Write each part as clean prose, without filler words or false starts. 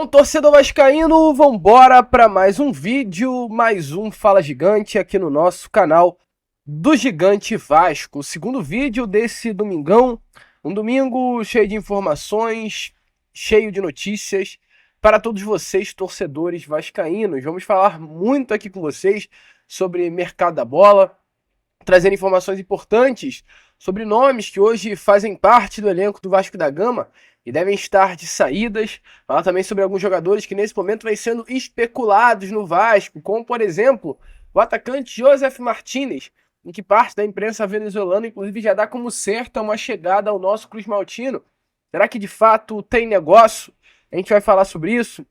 Então, torcedor vascaíno, vambora para mais um vídeo, mais um Fala Gigante aqui no nosso canal do Gigante Vasco. O segundo vídeo desse domingão, um domingo cheio de informações, cheio de notícias para todos vocês, torcedores vascaínos. Vamos falar muito aqui com vocês sobre mercado da bola, trazendo informações importantes sobre nomes que hoje fazem parte do elenco do Vasco da Gama e devem estar de saídas. Falar também sobre alguns jogadores que nesse momento vêm sendo especulados no Vasco, como por exemplo o atacante Josef Martínez, em que parte da imprensa venezuelana inclusive já dá como certa uma chegada ao nosso Cruz Maltino. Será que de fato tem negócio? A gente vai falar sobre isso.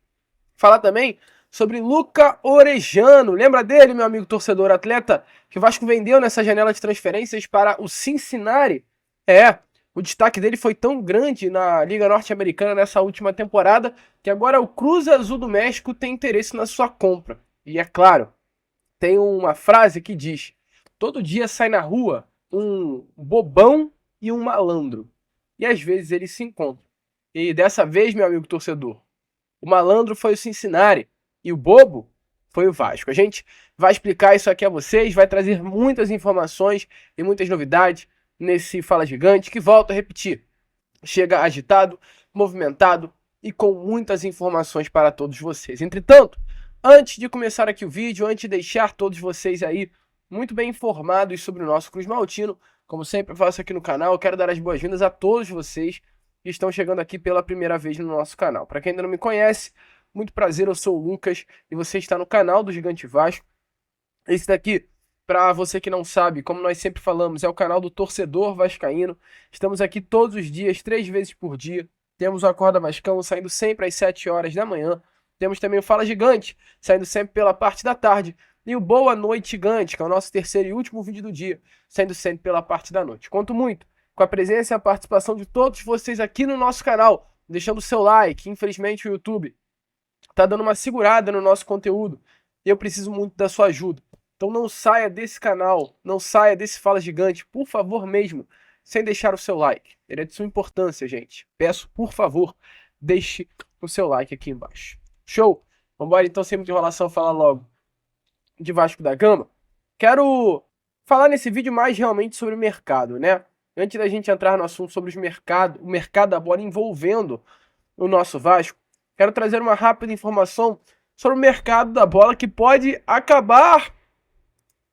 Falar também sobre Luca Orejano. Lembra dele, meu amigo torcedor, atleta que o Vasco vendeu nessa janela de transferências para o Cincinnati? O destaque dele foi tão grande na Liga Norte-Americana nessa última temporada que agora o Cruz Azul do México tem interesse na sua compra. E é claro, tem uma frase que diz: todo dia sai na rua um bobão e um malandro. E às vezes eles se encontram. E dessa vez, meu amigo torcedor, o malandro foi o Cincinnati e o bobo foi o Vasco. A gente vai explicar isso aqui a vocês, vai trazer muitas informações e muitas novidades nesse Fala Gigante, que, volto a repetir, chega agitado, movimentado e com muitas informações para todos vocês. Entretanto, antes de começar aqui o vídeo, antes de deixar todos vocês aí muito bem informados sobre o nosso Cruz Maltino, como sempre eu faço aqui no canal, eu quero dar as boas-vindas a todos vocês que estão chegando aqui pela primeira vez no nosso canal. Para quem ainda não me conhece, muito prazer, eu sou o Lucas e você está no canal do Gigante Vasco. Esse daqui, para você que não sabe, como nós sempre falamos, é o canal do torcedor vascaíno. Estamos aqui todos os dias, 3 vezes por dia. Temos o Acorda Vascão saindo sempre às 7 horas da manhã. Temos também o Fala Gigante, saindo sempre pela parte da tarde. E o Boa Noite Gigante, que é o nosso terceiro e último vídeo do dia, saindo sempre pela parte da noite. Conto muito com a presença e a participação de todos vocês aqui no nosso canal, deixando o seu like. Infelizmente o YouTube tá dando uma segurada no nosso conteúdo e eu preciso muito da sua ajuda. Então não saia desse canal, não saia desse Fala Gigante, por favor mesmo, sem deixar o seu like. Ele é de sua importância, gente. Peço, por favor, deixe o seu like aqui embaixo. Show? Vambora então, sem muita enrolação, falar logo de Vasco da Gama. Quero falar nesse vídeo mais realmente sobre o mercado, né? Antes da gente entrar no assunto sobre o mercado da bola envolvendo o nosso Vasco, quero trazer uma rápida informação sobre o mercado da bola que pode acabar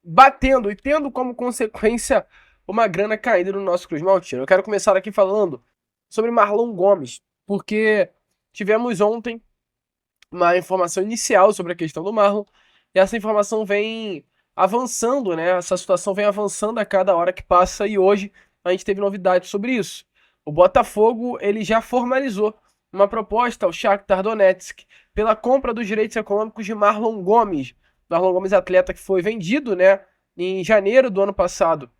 batendo e tendo como consequência uma grana caída no nosso Cruz Maltino. Eu quero começar aqui falando sobre Marlon Gomes, porque tivemos ontem uma informação inicial sobre a questão do Marlon, e essa informação vem avançando, né? Essa situação vem avançando a cada hora que passa, e hoje a gente teve novidades sobre isso. O Botafogo, ele já formalizou uma proposta ao Shakhtar Donetsk pela compra dos direitos econômicos de Marlon Gomes. Marlon Gomes, atleta que foi vendido, né, em janeiro do ano passado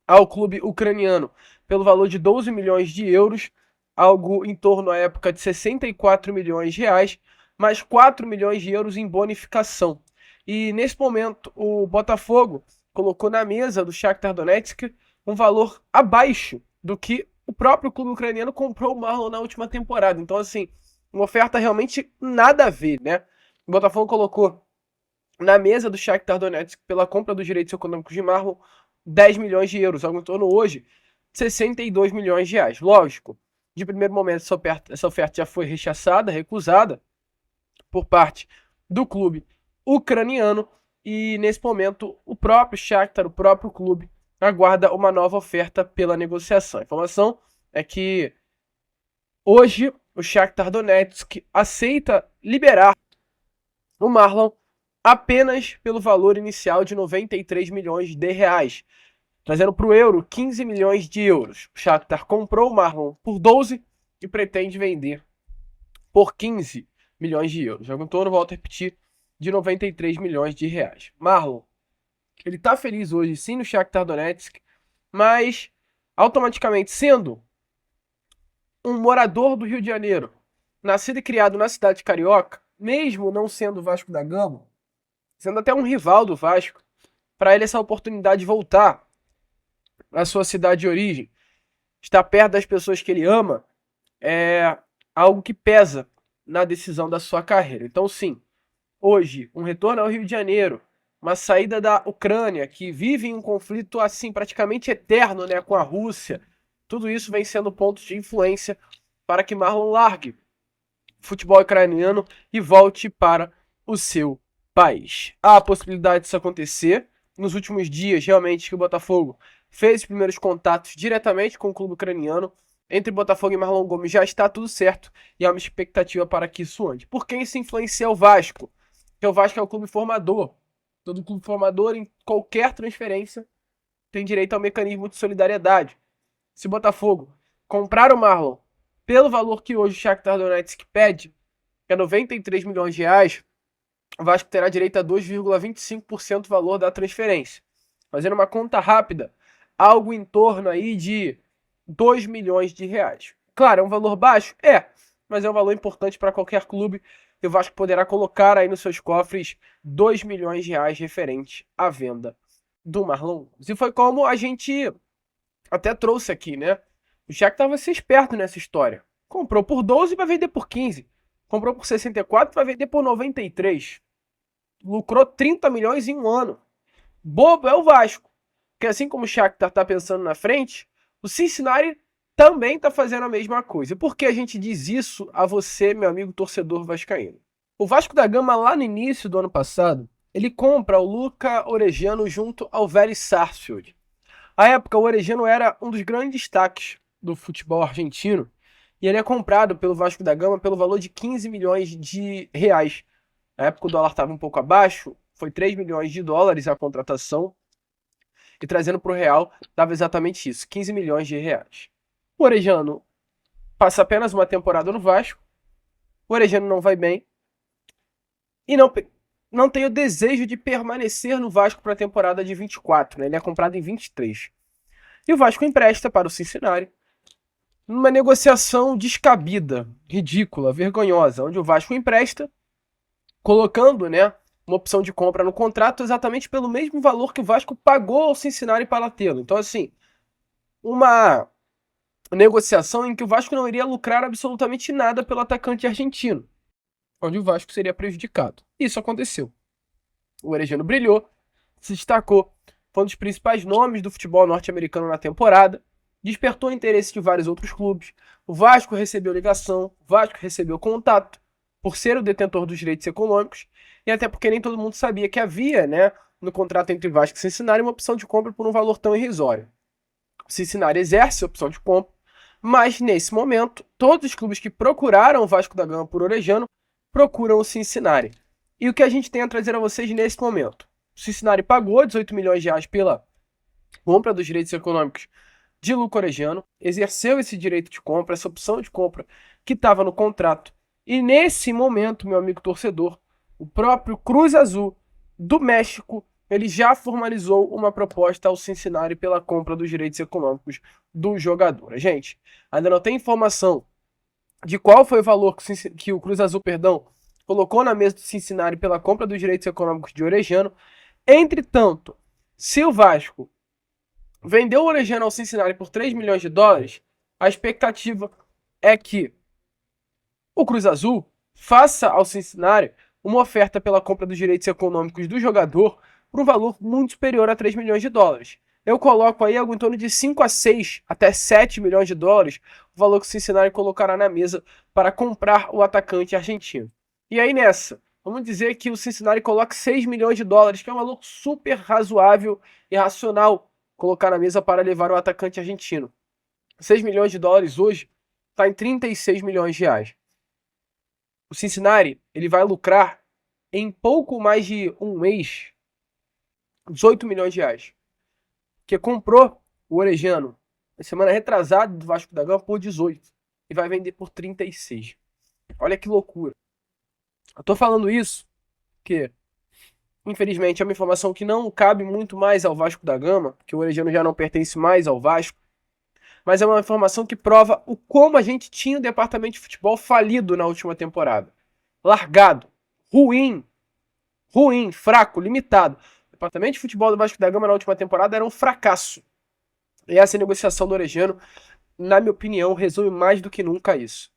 ao clube ucraniano pelo valor de 12 milhões de euros, algo em torno à época de 64 milhões de reais, mais 4 milhões de euros em bonificação. E nesse momento o Botafogo colocou na mesa do Shakhtar Donetsk um valor abaixo do que o próprio clube ucraniano comprou o Marlon na última temporada. Então, assim, uma oferta realmente nada a ver, né? O Botafogo colocou na mesa do Shakhtar Donetsk pela compra dos direitos econômicos de Marlon 10 milhões de euros, algo em torno hoje de 62 milhões de reais. Lógico, de primeiro momento essa oferta já foi rechaçada, recusada por parte do clube ucraniano, e nesse momento o próprio Shakhtar, o próprio clube, aguarda uma nova oferta pela negociação. A informação é que hoje o Shakhtar Donetsk aceita liberar o Marlon apenas pelo valor inicial de 93 milhões de reais, trazendo para o euro 15 milhões de euros. O Shakhtar comprou o Marlon por 12 e pretende vender por 15 milhões de euros. Jogo em torno, volto a repetir, de 93 milhões de reais. Marlon, ele tá feliz hoje sim no Shakhtar Donetsk, mas automaticamente sendo um morador do Rio de Janeiro, nascido e criado na cidade carioca, mesmo não sendo Vasco da Gama, sendo até um rival do Vasco, para ele essa oportunidade de voltar à sua cidade de origem, estar perto das pessoas que ele ama, é algo que pesa na decisão da sua carreira. Então, sim, hoje, um retorno ao Rio de Janeiro, uma saída da Ucrânia, que vive em um conflito assim praticamente eterno, né, com a Rússia, tudo isso vem sendo pontos de influência para que Marlon largue o futebol ucraniano e volte para o seu país. Há a possibilidade disso acontecer. Nos últimos dias, realmente, que o Botafogo fez os primeiros contatos diretamente com o clube ucraniano. Entre Botafogo e Marlon Gomes já está tudo certo e há uma expectativa para que isso ande. Por quem isso influencia o Vasco? Porque o Vasco é o clube formador. Todo clube formador, em qualquer transferência, tem direito ao mecanismo de solidariedade. Se o Botafogo comprar o Marlon pelo valor que hoje o Shakhtar Donetsk pede, que é 93 milhões de reais, o Vasco terá direito a 2,25% do valor da transferência. Fazendo uma conta rápida, algo em torno aí de 2 milhões de reais. Claro, é um valor baixo? É, mas é um valor importante para qualquer clube e o Vasco poderá colocar aí nos seus cofres 2 milhões de reais referente à venda do Marlon. E foi como a gente até trouxe aqui, né? O Shakhtar vai ser esperto nessa história. Comprou por 12 para vender por 15. Comprou por 64 para vender por 93. Lucrou 30 milhões em um ano. Bobo é o Vasco. Porque assim como o Shakhtar está pensando na frente, o Cincinnati também está fazendo a mesma coisa. Por que a gente diz isso a você, meu amigo torcedor vascaíno? O Vasco da Gama, lá no início do ano passado, ele compra o Luca Orejano junto ao Vélez Sarsfield. À época, o Orejano era um dos grandes destaques do futebol argentino e ele é comprado pelo Vasco da Gama pelo valor de 15 milhões de reais. Na época, o dólar estava um pouco abaixo, foi 3 milhões de dólares a contratação, e trazendo para o real, dava exatamente isso, 15 milhões de reais. O Orejano passa apenas uma temporada no Vasco, o Orejano não vai bem, e não tem o desejo de permanecer no Vasco para a temporada de 24, né? Ele é comprado em 23. E o Vasco empresta para o Cincinnati, numa negociação descabida, ridícula, vergonhosa, onde o Vasco empresta, colocando, né, uma opção de compra no contrato exatamente pelo mesmo valor que o Vasco pagou ao Cincinnati para tê-lo. Então, assim, uma negociação em que o Vasco não iria lucrar absolutamente nada pelo atacante argentino, onde o Vasco seria prejudicado. Isso aconteceu. O Orejano brilhou, se destacou, foi um dos principais nomes do futebol norte-americano na temporada, despertou o interesse de vários outros clubes. O Vasco recebeu ligação, o Vasco recebeu contato, por ser o detentor dos direitos econômicos, e até porque nem todo mundo sabia que havia, né, no contrato entre Vasco e Cincinnati, uma opção de compra por um valor tão irrisório. O Cincinnati exerce a opção de compra, mas nesse momento, todos os clubes que procuraram o Vasco da Gama por Orejano procuram o Cincinnati. E o que a gente tem a trazer a vocês nesse momento? O Cincinnati pagou 18 milhões de reais pela compra dos direitos econômicos de Luca Orejano, exerceu esse direito de compra, essa opção de compra que estava no contrato. E nesse momento, meu amigo torcedor, o próprio Cruz Azul do México, ele já formalizou uma proposta ao Cincinnati pela compra dos direitos econômicos do jogador. Gente, ainda não tem informação de qual foi o valor que o Cruz Azul, colocou na mesa do Cincinnati pela compra dos direitos econômicos de Orejano. Entretanto, se o Vasco vendeu o Orejano ao Cincinnati por 3 milhões de dólares, a expectativa é que o Cruz Azul faça ao Cincinnati uma oferta pela compra dos direitos econômicos do jogador por um valor muito superior a 3 milhões de dólares. Eu coloco aí algo em torno de 5 a 6, até 7 milhões de dólares, o valor que o Cincinnati colocará na mesa para comprar o atacante argentino. E aí nessa, vamos dizer que o Cincinnati coloque 6 milhões de dólares, que é um valor super razoável e racional colocar na mesa para levar o atacante argentino. 6 milhões de dólares hoje está em 36 milhões de reais. O Cincinnati ele vai lucrar em pouco mais de um mês 18 milhões de reais. Que comprou o Orejano na semana retrasada do Vasco da Gama por 18 e vai vender por 36. Olha que loucura. Eu tô falando isso porque, infelizmente, é uma informação que não cabe muito mais ao Vasco da Gama, que o Orejano já não pertence mais ao Vasco, mas é uma informação que prova o como a gente tinha o departamento de futebol falido na última temporada. Largado, ruim, fraco, limitado. O departamento de futebol do Vasco da Gama na última temporada era um fracasso. E essa negociação do Orejano, na minha opinião, resume mais do que nunca isso.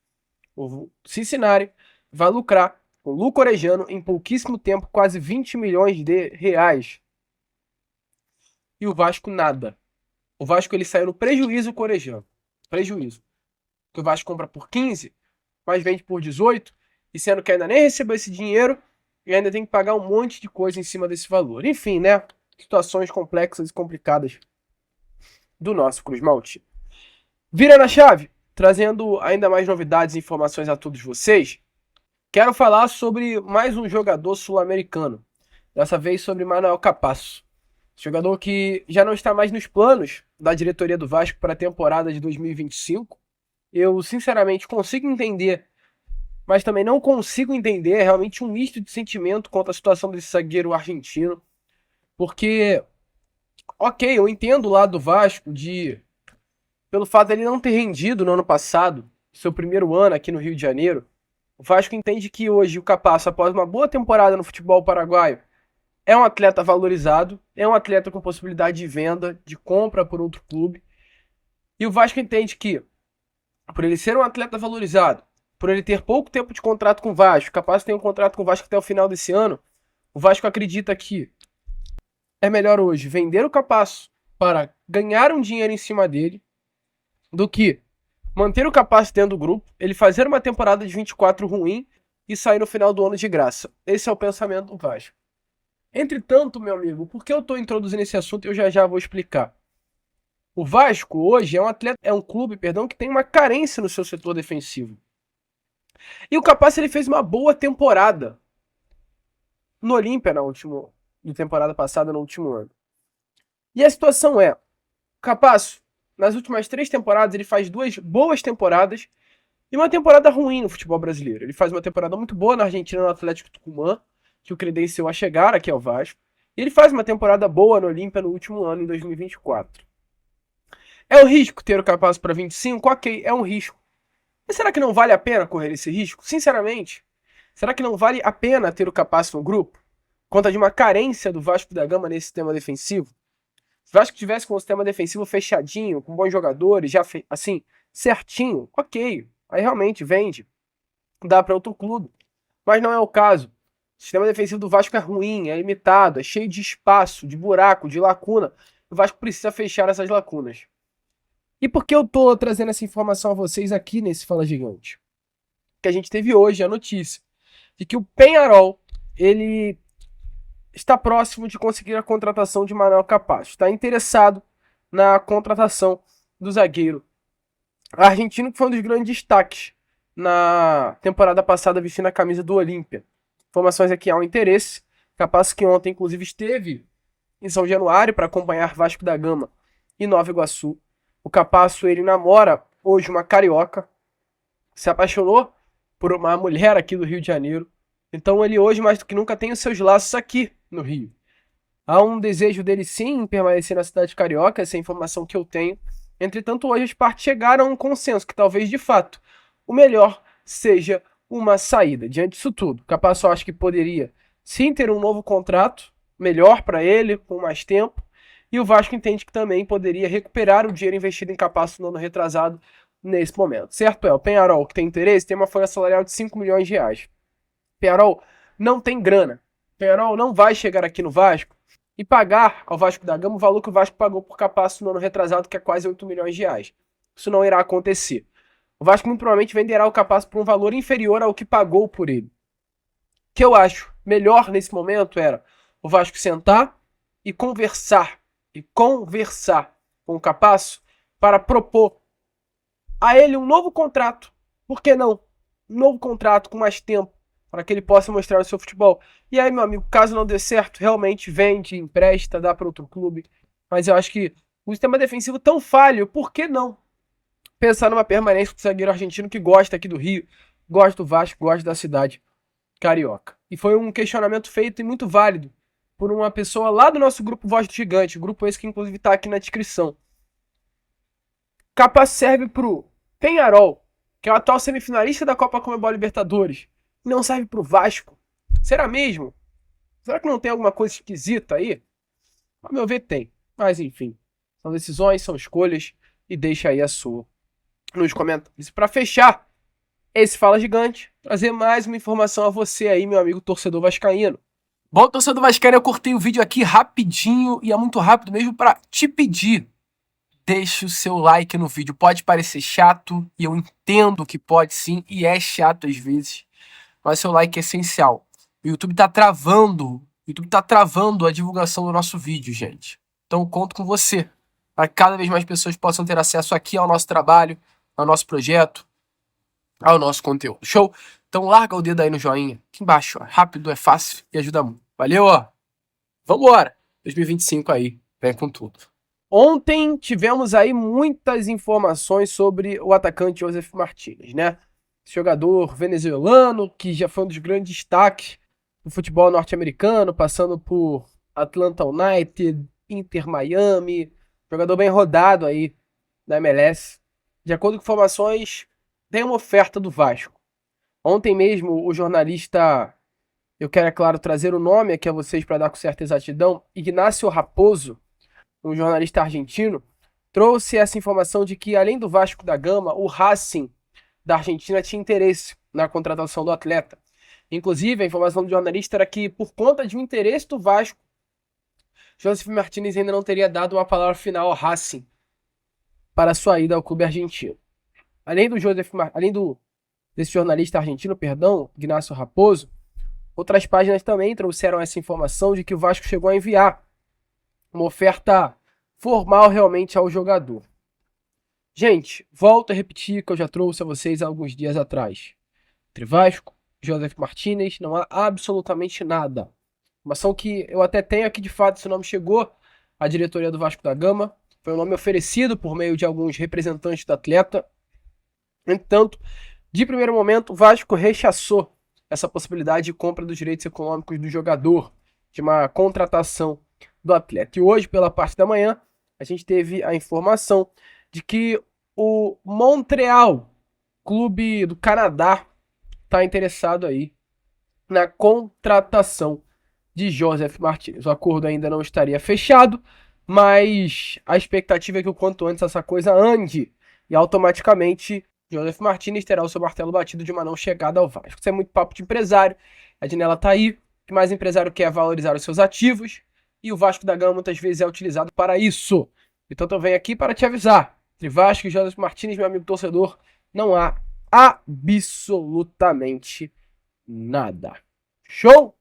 O Cincinnati vai lucrar com o Lu Corejano em pouquíssimo tempo, quase 20 milhões de reais. E o Vasco nada. O Vasco ele saiu no prejuízo Corejano. Prejuízo. Que o Vasco compra por 15, mas vende por 18, e sendo que ainda nem recebeu esse dinheiro, e ainda tem que pagar um monte de coisa em cima desse valor. Enfim, né? Situações complexas e complicadas do nosso Cruz Maltino. Vira na chave, trazendo ainda mais novidades e informações a todos vocês. Quero falar sobre mais um jogador sul-americano. Dessa vez sobre Manuel Capasso. Jogador que já não está mais nos planos da diretoria do Vasco para a temporada de 2025. Eu, sinceramente, consigo entender, mas também não consigo entender. É realmente um misto de sentimento quanto à situação desse zagueiro argentino. Porque, ok, eu entendo o lado do Vasco pelo fato dele não ter rendido no ano passado, seu primeiro ano aqui no Rio de Janeiro. O Vasco entende que hoje o Capasso, após uma boa temporada no futebol paraguaio, é um atleta valorizado, é um atleta com possibilidade de venda, de compra por outro clube. E o Vasco entende que, por ele ser um atleta valorizado, por ele ter pouco tempo de contrato com o Vasco, Capasso tem um contrato com o Vasco até o final desse ano, o Vasco acredita que é melhor hoje vender o Capasso para ganhar um dinheiro em cima dele, do que manter o Capasso dentro do grupo, ele fazer uma temporada de 24 ruim e sair no final do ano de graça. Esse é o pensamento do Vasco. Entretanto, meu amigo, por que eu estou introduzindo esse assunto, eu já vou explicar. O Vasco hoje é um clube, que tem uma carência no seu setor defensivo. E o Capasso ele fez uma boa temporada no Olímpia na temporada passada, no último ano. E a situação é, o Capasso, nas últimas 3 temporadas, ele faz 2 boas temporadas e uma temporada ruim no futebol brasileiro. Ele faz uma temporada muito boa na Argentina, no Atlético Tucumã, que o credenciou a chegar aqui ao Vasco. E ele faz uma temporada boa no Olímpia no último ano, em 2024. É um risco ter o Capasso para 25? Ok, é um risco. Mas será que não vale a pena correr esse risco? Sinceramente, será que não vale a pena ter o Capasso no grupo? Conta de uma carência do Vasco da Gama nesse sistema defensivo? Se o Vasco tivesse com o sistema defensivo fechadinho, com bons jogadores, já assim, certinho, ok. Aí realmente vende. Dá para outro clube. Mas não é o caso. O sistema defensivo do Vasco é ruim, é limitado, é cheio de espaço, de buraco, de lacuna. O Vasco precisa fechar essas lacunas. E por que eu tô trazendo essa informação a vocês aqui nesse Fala Gigante? Porque a gente teve hoje a notícia de que o Peñarol, ele está próximo de conseguir a contratação de Manuel Capasso. Está interessado na contratação do zagueiro argentino, que foi um dos grandes destaques na temporada passada vestindo a camisa do Olímpia. Informações aqui, há um interesse. Capasso que ontem, inclusive, esteve em São Januário para acompanhar Vasco da Gama e Nova Iguaçu. O Capasso, ele namora hoje uma carioca, se apaixonou por uma mulher aqui do Rio de Janeiro. Então ele hoje, mais do que nunca, tem os seus laços aqui no Rio. Há um desejo dele sim em permanecer na cidade carioca, essa é a informação que eu tenho. Entretanto, hoje as partes chegaram a um consenso que talvez, de fato, o melhor seja uma saída. Diante disso tudo, Capasso acho que poderia sim ter um novo contrato, melhor para ele, com mais tempo. E o Vasco entende que também poderia recuperar o dinheiro investido em Capasso no ano retrasado nesse momento. Certo, o Peñarol, que tem interesse, tem uma folha salarial de 5 milhões de reais. Peñarol não tem grana. Peñarol não vai chegar aqui no Vasco e pagar ao Vasco da Gama o valor que o Vasco pagou por Capasso no ano retrasado, que é quase 8 milhões de reais. Isso não irá acontecer. O Vasco muito provavelmente venderá o Capasso por um valor inferior ao que pagou por ele. O que eu acho melhor nesse momento era o Vasco sentar e conversar com o Capasso para propor a ele um novo contrato. Por que não? Um novo contrato com mais tempo, para que ele possa mostrar o seu futebol. E aí, meu amigo, caso não dê certo, realmente vende, empresta, dá para outro clube. Mas eu acho que o sistema defensivo tão falho, por que não pensar numa permanência com o zagueiro argentino que gosta aqui do Rio, gosta do Vasco, gosta da cidade carioca? E foi um questionamento feito e muito válido por uma pessoa lá do nosso grupo Voz do Gigante, grupo esse que inclusive está aqui na descrição. Capasso serve pro Peñarol, que é o atual semifinalista da Copa Conmebol Libertadores, e não serve pro Vasco. Será mesmo? Será que não tem alguma coisa esquisita aí? A meu ver tem, mas enfim, são decisões, são escolhas, e deixa aí a sua nos comentários. E para fechar esse Fala Gigante, trazer mais uma informação a você aí, meu amigo torcedor vascaíno. Bom, torcedor vascaíno, eu cortei o vídeo aqui rapidinho, e é muito rápido mesmo, para te pedir. Deixe o seu like no vídeo. Pode parecer chato, e eu entendo que pode sim, e é chato às vezes, mas seu like é essencial. O YouTube tá travando a divulgação do nosso vídeo, gente. Então eu conto com você, para que cada vez mais pessoas possam ter acesso aqui ao nosso trabalho, ao nosso projeto, ao nosso conteúdo. Show? Então larga o dedo aí no joinha, aqui embaixo, ó. Rápido, é fácil e ajuda muito. Valeu, ó. Vambora! 2025 aí, vem com tudo. Ontem tivemos aí muitas informações sobre o atacante Josef Martinez, né? Jogador venezuelano que já foi um dos grandes destaques do futebol norte-americano, passando por Atlanta United, Inter Miami, jogador bem rodado aí da MLS. De acordo com informações, tem uma oferta do Vasco. Ontem mesmo o jornalista, eu quero, é claro, trazer o nome aqui a vocês para dar com certa exatidão, Ignacio Raposo, um jornalista argentino, trouxe essa informação de que, além do Vasco da Gama, o Racing da Argentina tinha interesse na contratação do atleta. Inclusive, a informação do jornalista era que, por conta de um interesse do Vasco, Josef Martinez ainda não teria dado uma palavra final ao Racing para a sua ida ao clube argentino. Além desse jornalista argentino, Ignacio Raposo, outras páginas também trouxeram essa informação de que o Vasco chegou a enviar uma oferta formal realmente ao jogador. Gente, volto a repetir que eu já trouxe a vocês há alguns dias atrás. Entre Vasco e Josef Martinez não há absolutamente nada. Informação que eu até tenho aqui, de fato, esse nome chegou à diretoria do Vasco da Gama. Foi um nome oferecido por meio de alguns representantes do atleta. Entretanto, de primeiro momento, o Vasco rechaçou essa possibilidade de compra dos direitos econômicos do jogador, de uma contratação do atleta. E hoje, pela parte da manhã, a gente teve a informação de que o Montreal, clube do Canadá, está interessado aí na contratação de Josef Martinez. O acordo ainda não estaria fechado, mas a expectativa é que o quanto antes essa coisa ande e automaticamente Josef Martinez terá o seu martelo batido de uma não chegada ao Vasco. Isso é muito papo de empresário, a janela tá aí, o que mais empresário quer é valorizar os seus ativos, e o Vasco da Gama muitas vezes é utilizado para isso. Então eu venho aqui para te avisar, entre Vasco e Josef Martinez, meu amigo torcedor, não há absolutamente nada. Show?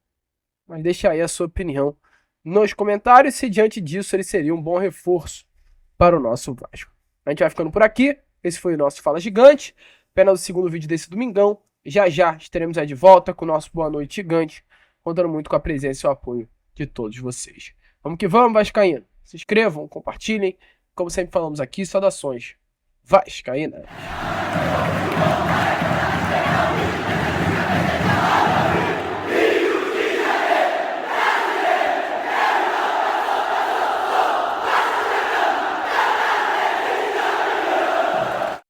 Mas deixa aí a sua opinião nos comentários se diante disso ele seria um bom reforço para o nosso Vasco. A gente vai ficando por aqui. Esse foi o nosso Fala Gigante. Apenas o segundo vídeo desse domingão. Já já estaremos aí de volta com o nosso Boa Noite Gigante, contando muito com a presença e o apoio de todos vocês. Vamos que vamos, vascaíno. Se inscrevam, compartilhem. Como sempre falamos aqui, saudações vascaínas.